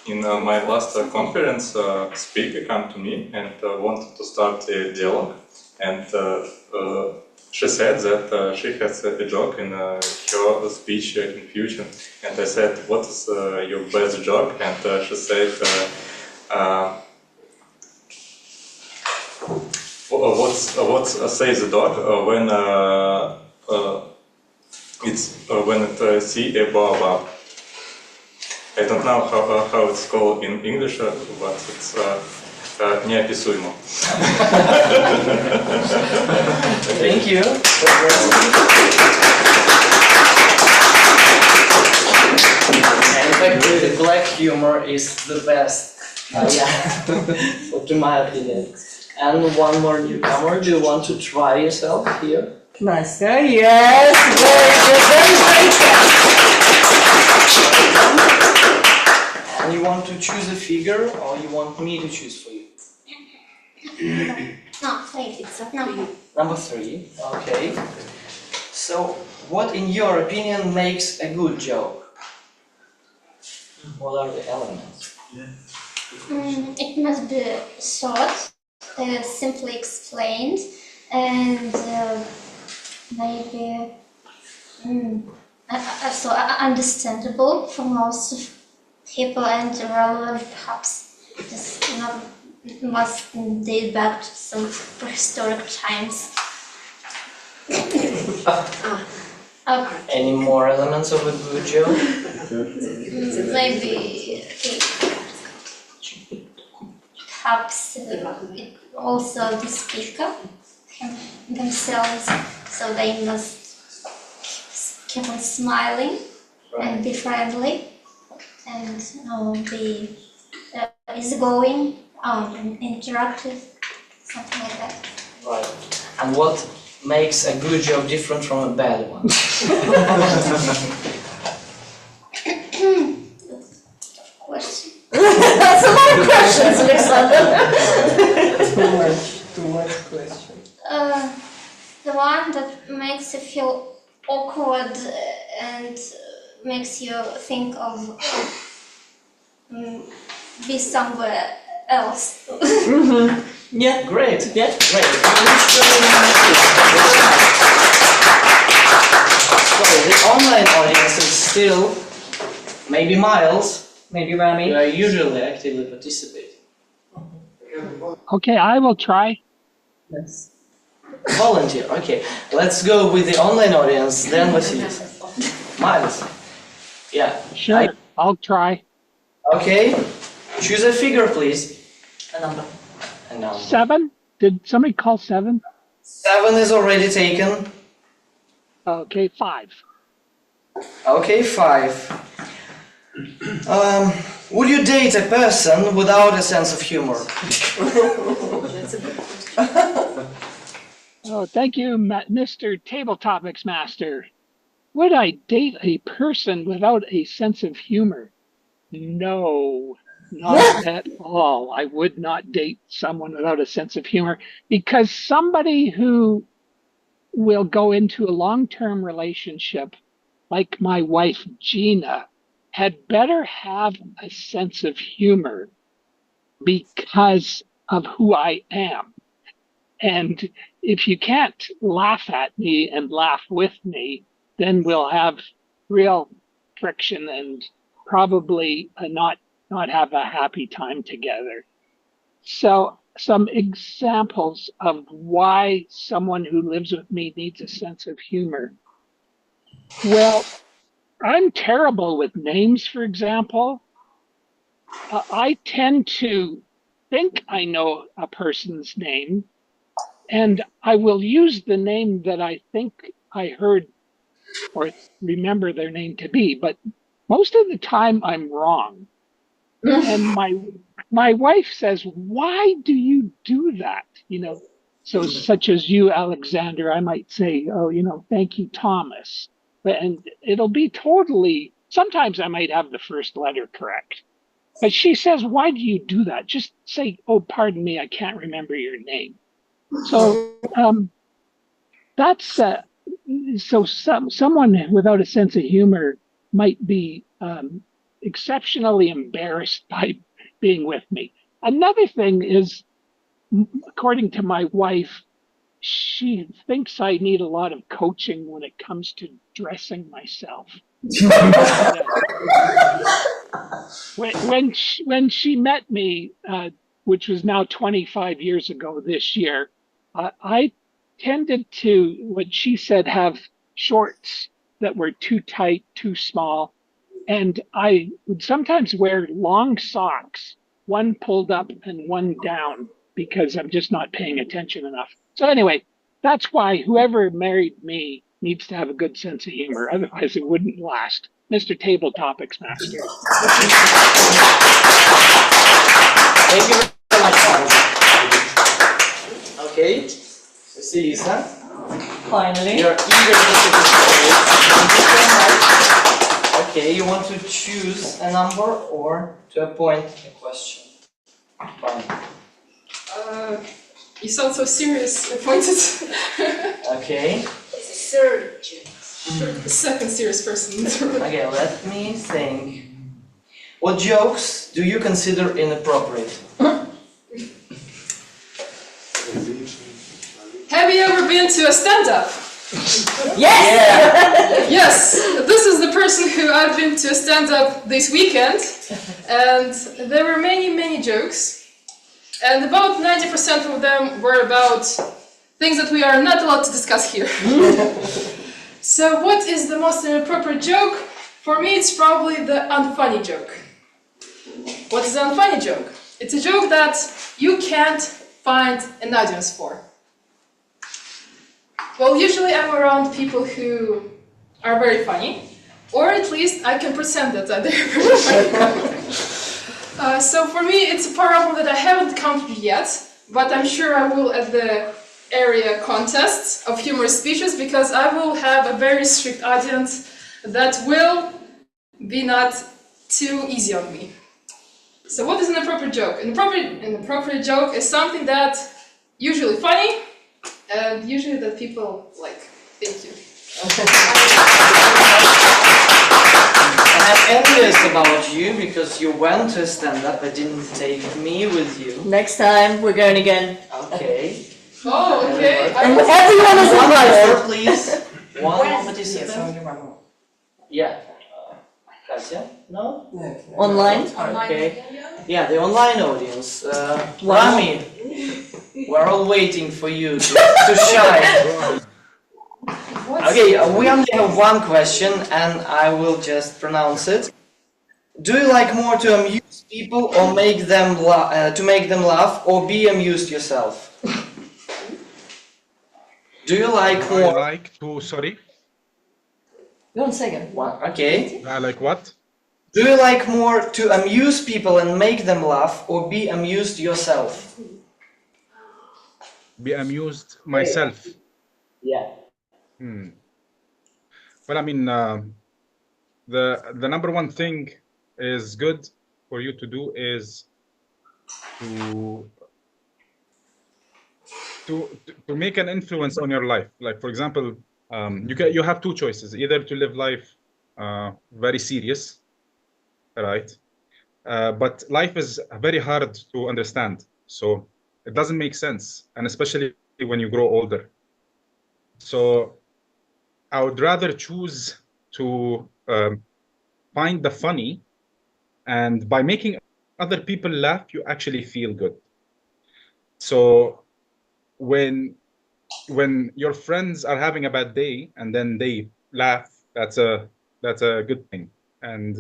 In my last conference, speaker came to me and wanted to start a dialogue, and she said that she has a joke in her speech in future, and I said, "What is your best joke?" And she said, "What says the dog when when it see a baobab?" I don't know how it's called in English, but it's неописуемо. Thank you. In fact, the black humor is the best. To my opinion. And one more newcomer. Do you want to try yourself here? Nice. Yes, very good. And you want to choose a figure, or you want me to choose for you? No, wait, it's a number. Number 3, okay. So, what in your opinion makes a good joke? What are the elements? It must be short, simply explained, and maybe also understandable for most people and relevant, perhaps. This must date back to some prehistoric times. Okay. Any more elements of a good joke? Maybe perhaps also the speaker themselves, so they must keep on smiling and be friendly and be easygoing, interactive, something like that. Right. And what makes a good joke different from a bad one? Question. That's a lot of questions, Alexander. Too much question. The one that makes you feel awkward and makes you think of be somewhere else. Yeah. Great. Yeah. Great. So the online audience is still Maybe Miles, maybe Rami. You are usually actively participate. Okay, I will try. Yes. Volunteer, okay. Let's go with the online audience, then Vasilis. Miles. Yeah. Sure, I'll try. Okay. Choose a figure, please. A number. A number. 7? Did somebody call 7? 7 is already taken. Okay, 5. Okay, 5. Would you date a person without a sense of humor? Oh, thank you, Mr. Table Topics Master. Would I date a person without a sense of humor? No, not at all. I would not date someone without a sense of humor, because somebody who will go into a long-term relationship, like my wife Gina, had better have a sense of humor because of who I am. And if you can't laugh at me and laugh with me, then we'll have real friction and probably not have a happy time together. So some examples of why someone who lives with me needs a sense of humor. Well, I'm terrible with names, for example. I tend to think I know a person's name, and I will use the name that I think I heard or remember their name to be, but most of the time I'm wrong. And my wife says, "Why do you do that?" So such as you, Alexander, I might say, "Oh, thank you, Thomas." And it'll be totally, sometimes I might have the first letter correct. But she says, "Why do you do that? Just say, 'Oh, pardon me, I can't remember your name.'" So that's someone without a sense of humor might be exceptionally embarrassed by being with me. Another thing is, according to my wife, she thinks I need a lot of coaching when it comes to dressing myself. When she met me, which was now 25 years ago this year, I tended to, what she said, have shorts that were too tight, too small. And I would sometimes wear long socks, one pulled up and one down, because I'm just not paying attention enough. So anyway, that's why whoever married me needs to have a good sense of humor. Otherwise, it wouldn't last. Mr. Table Topics Master. Thank you very much, Thomas. Okay, see you, sir. Finally. You're eager to participate. Thank you so much. Okay, you want to choose a number or to appoint a question? Fine. You sound so serious, appointed. Okay. The second serious person. Okay, let me think. What jokes do you consider inappropriate? Have you ever been to a stand-up? Yes! Yeah. Yes, this is the person who I've been to a stand-up this weekend, and there were many jokes, and about 90% of them were about things that we are not allowed to discuss here. So what is the most inappropriate joke? For me, it's probably the unfunny joke. What is an unfunny joke? It's a joke that you can't find an audience for. Well, usually I'm around people who are very funny, or at least I can pretend that they're very funny. So for me, it's a problem that I haven't encountered yet, but I'm sure I will at the area contests of humorous speeches, because I will have a very strict audience that will be not too easy on me. So what is an appropriate joke? An appropriate joke is something that usually funny, and usually that people like. Thank you. I'm envious about you because you went to a stand-up but didn't take me with you. Next time, we're going again. Okay. Oh, okay. And everyone is One invited. more, please. One more participant. Yeah. Katya? No? Online. Okay. Yeah, the online audience. Rami, we're all waiting for you to shine. Okay, we only have one question, and I will just pronounce it. Do you like more to amuse people or make them laugh, or be amused yourself? Do you like I more? like to, sorry? Go on, say again. Okay. I like what? Do you like more to amuse people and make them laugh, or be amused yourself? Be amused myself. Yeah. Well, I mean, the number one thing is good for you to do is to make an influence on your life. Like, for example, you have two choices: either to live life very serious, right? But life is very hard to understand, so it doesn't make sense, and especially when you grow older. So I would rather choose to find the funny, and by making other people laugh, you actually feel good. So when your friends are having a bad day and then they laugh, that's a good thing. And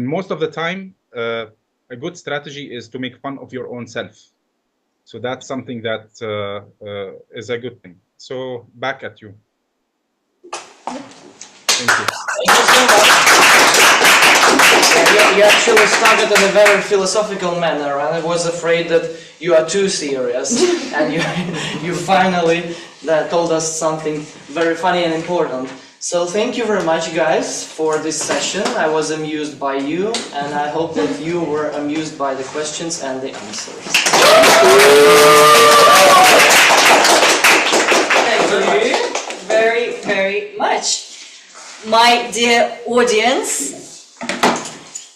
most of the time, a good strategy is to make fun of your own self. So that's something that is a good thing. So back at you. Thank you. Thank you so much. You actually started in a very philosophical manner, and I was afraid that you are too serious, and you finally told us something very funny and important. So thank you very much, guys, for this session. I was amused by you, and I hope that you were amused by the questions and the answers. Thank you very, very much. My dear audience,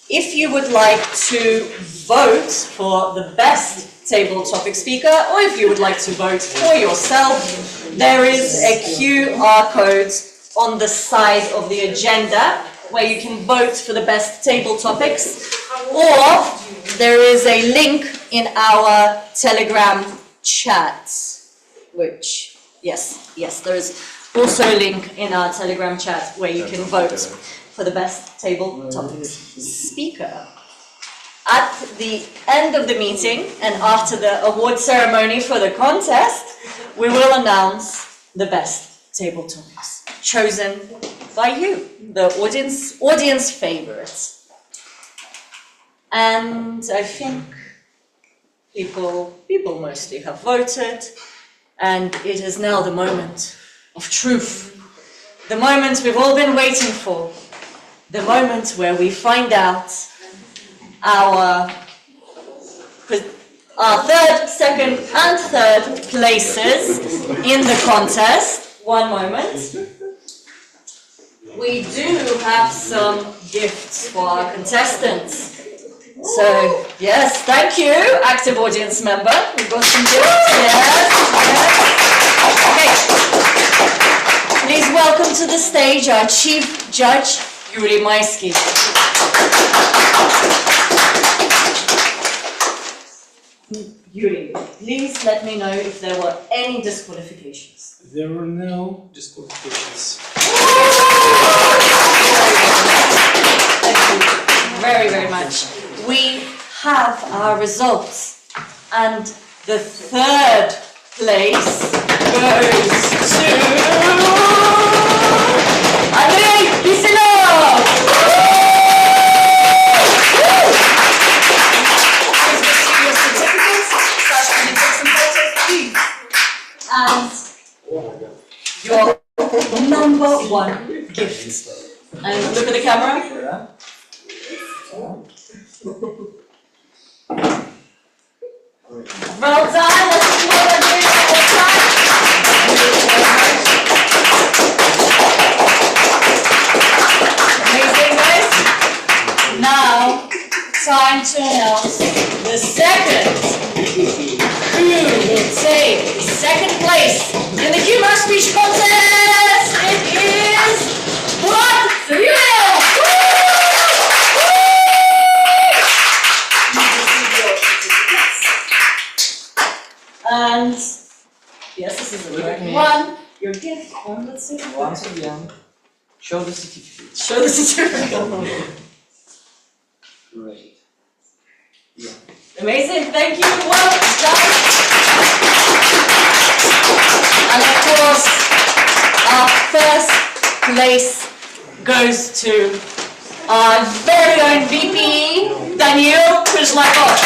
if you would like to vote for the best table topic speaker, or if you would like to vote for yourself, there is a QR code on the side of the agenda where you can vote for the best table topics, or there is a link in our Telegram chat, which, yes, there is also a link in our Telegram chat where you can vote for the best table topics speaker. At the end of the meeting and after the award ceremony for the contest, we will announce the best table topics chosen by you, the audience favorites. And I think people mostly have voted, and it is now the moment of truth, the moment we've all been waiting for, the moment where we find out our third, second, and third places in the contest. One moment. We do have some gifts for our contestants. So, yes, thank you, active audience member. We've got some gifts. Yes. Okay. Please welcome to the stage our Chief Judge, Yuri Maisky. Yuri, please let me know if there were any disqualifications. There were no disqualifications. Thank you very, very much. We have our results, and the third place goes to Andrei Kisilov! And your number one gift. And look at the camera. Well done. Let's applaud Andrea one more time. Amazing, guys. Now, time to announce the second. Who will take second place in the humor speech contest? It is Vlad Zrivil! And yes, this is the correct one. Your gift. Let's see. Once again, show the certificate. Show the certificate. Great. Yeah. Amazing. Thank you. Well done. And of course, our first place goes to our very own VP, Daniel Kuzlakov.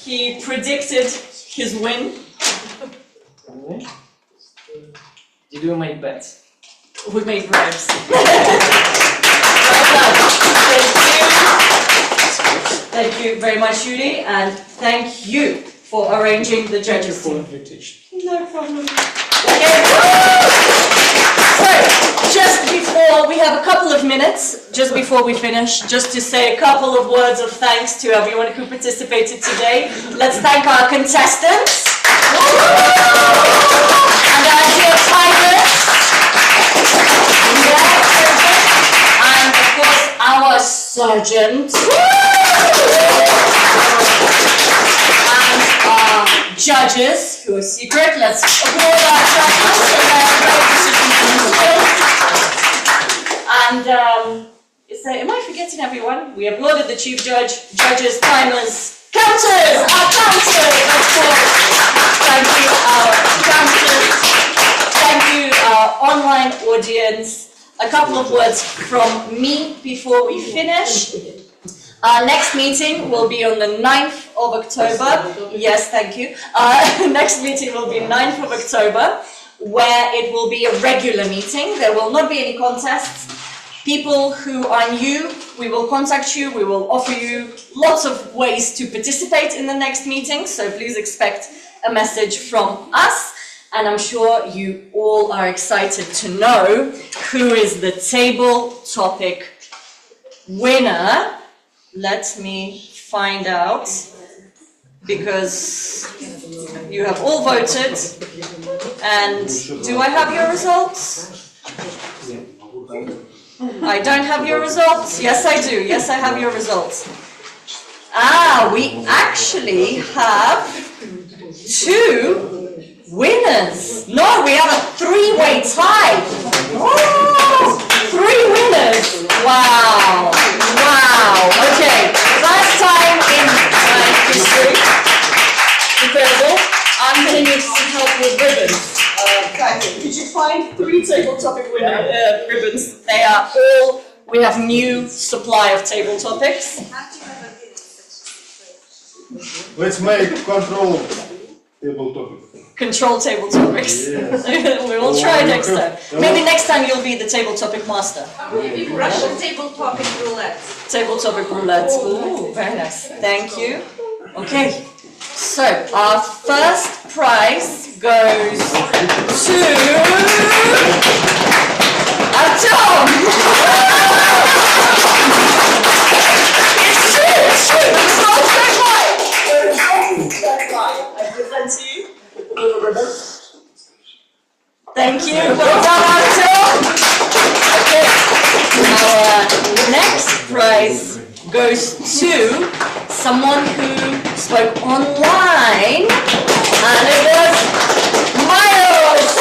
He predicted his win. Did you make bets? We made bribes. Well done. Thank you very much, Yuri, and thank you for arranging the judges. For invitation. No problem. Okay. So, just before, we have a couple of minutes, just before we finish, just to say a couple of words of thanks to everyone who participated today. Let's thank our contestants. And our dear timers. And of course, our sergeant. And our judges, who are secret. Let's applaud our judges for their great decision. And am I forgetting everyone? We applauded the chief judge, judges, timers, counters, our counters, of course. Thank you, our counters. Thank you, our online audience. A couple of words from me before we finish. Our next meeting will be on the 9th of October. Yes, thank you. Next meeting will be 9th of October, where it will be a regular meeting. There will not be any contests. People who are new, we will contact you. We will offer you lots of ways to participate in the next meeting. So please expect a message from us. And I'm sure you all are excited to know who is the table topic winner. Let me find out, because you have all voted. And do I have your results? I don't have your results? Yes, I do. Yes, I have your results. We actually have 2 winners. No, we have a 3-way tie. Oh, 3 winners. Wow. Wow. Okay. First time in history. Incredible. I'm going to need some help with ribbons. Kathy, could you find 3 table topic ribbons? They are all, we have new supply of table topics. Let's make control table topic. Control table topics. Yes. We will try next time. Maybe next time you'll be the table topic master. Maybe Russian table topic roulette. Table topic roulette. Ooh, very nice. Thank you. Okay. So our first prize goes to Tom. It's true. It's not straight line. I present to you. Thank you. Well done, Artem. Okay. Our next prize goes to someone who spoke online, and it was Miles.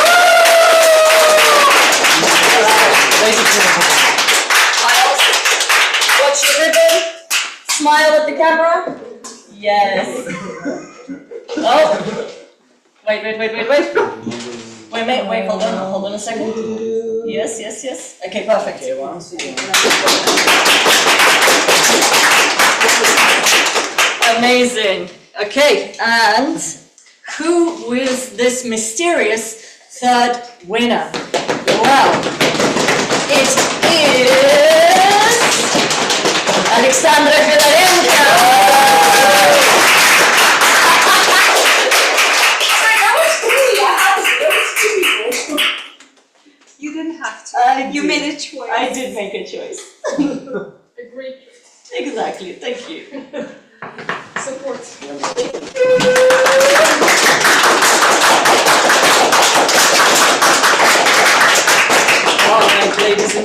Miles, watch your ribbon. Smile at the camera. Yes. Oh. Wait. Wait, hold on a second. Yes. Okay, perfect. Okay, once again. Amazing. Okay, and who is this mysterious 3rd winner? Well, it is Alexandra Filarenko. You didn't have to. You made a choice. I did make a choice. A great choice. Exactly, thank you. Support.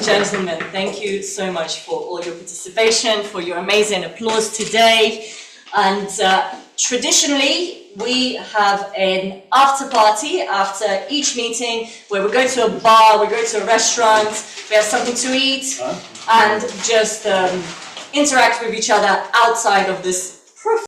gentlemen, thank you so much for all your participation, for your amazing applause today. And traditionally, we have an after party after each meeting where we go to a bar, we go to a restaurant, we have something to eat, and just interact with each other outside of this